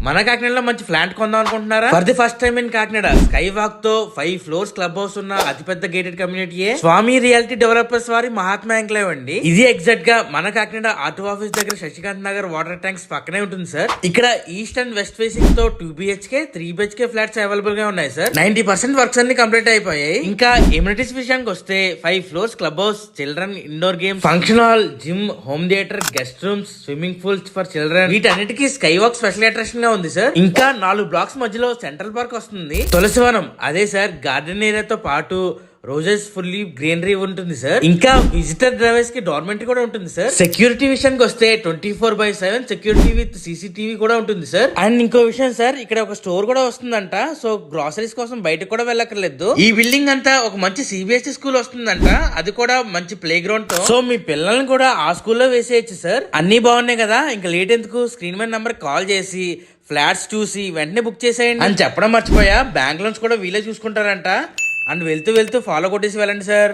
మన కాకినాడలో మంచి ఫ్లాట్ కొందాం అనుకుంటున్నారా? For the first time in Kakinada sky walk తో 5 ఫ్లోర్స్ క్లబ్ హౌస్ ఉన్న అతిపెద్ద గేటెడ్ కమ్యూనిటీ స్వామి రియాలిటీ డెవలపర్స్ వారి మహాత్మా ఎంక్లేవ్ అండి. ఇది ఎగ్జాక్ట్ గా మన కాకినాడ ఆటో ఆఫీస్ దగ్గర శశికాంత్ నగర్ వాటర్ ట్యాంక్స్ పక్కనే ఉంటుంది సార్. ఇక్కడ ఈస్ట్ అండ్ వెస్ట్ ఫేసింగ్ తో 2 BHK 3 BHK ఫ్లాట్స్ అవైలబుల్ గా ఉన్నాయి సార్. 90% వర్క్స్ అన్ని కంప్లీట్ అయిపోయాయి. ఇంకా ఎమ్యూనిటీస్ విషయానికి వస్తే 5 floors club house, children indoor game, function hall, gym, home theatre, guest rooms, swimming pools for children, వీటన్నిటికీ స్కై వాక్ స్పెషల్ అట్రాక్షన్ గా ఉంది సార్. ఇంకా 4 బ్లాక్స్ మధ్యలో సెంట్రల్ పార్క్ వస్తుంది. తులసివనం అదే సార్, గార్డెన్ ఏరియాతో పాటు రోజెస్ ఫుల్లీ గ్రీనరీ ఉంటుంది సార్. ఇంకా విజిటర్ డ్రైవర్స్ కి డోర్మెంటరీ కూడా ఉంటుంది సార్. సెక్యూరిటీ విషయానికి వస్తే 24/7 సెక్యూరిటీ విత్ CCTV కూడా ఉంటుంది సార్. అండ్ ఇంకో విషయం సార్, ఇక్కడ ఒక స్టోర్ కూడా వస్తుందంట. సో గ్రాసరీస్ కోసం బయటకు కూడా వెళ్ళక్కర్లేదు. ఈ బిల్డింగ్ అంతా ఒక మంచి CBSE స్కూల్ వస్తుందంట, అది కూడా మంచి ప్లే గ్రౌండ్ తో. సో మీ పిల్లల్ని కూడా ఆ స్కూల్లో వేసేయచ్చు సార్. అన్ని బాగున్నాయి కదా, ఇంకా లేట్ ఎందుకు, స్క్రీన్ మీద నంబర్ కాల్ చేసి ఫ్లాట్స్ చూసి వెంటనే బుక్ చేసేయండి అని చెప్పడం మర్చిపోయా. బ్యాంక్ లోన్స్ కూడా వీలే చూసుకుంటారంట. అండ్ వెళ్తూ ఫాలో కొట్టేసి వెళ్ళండి సార్.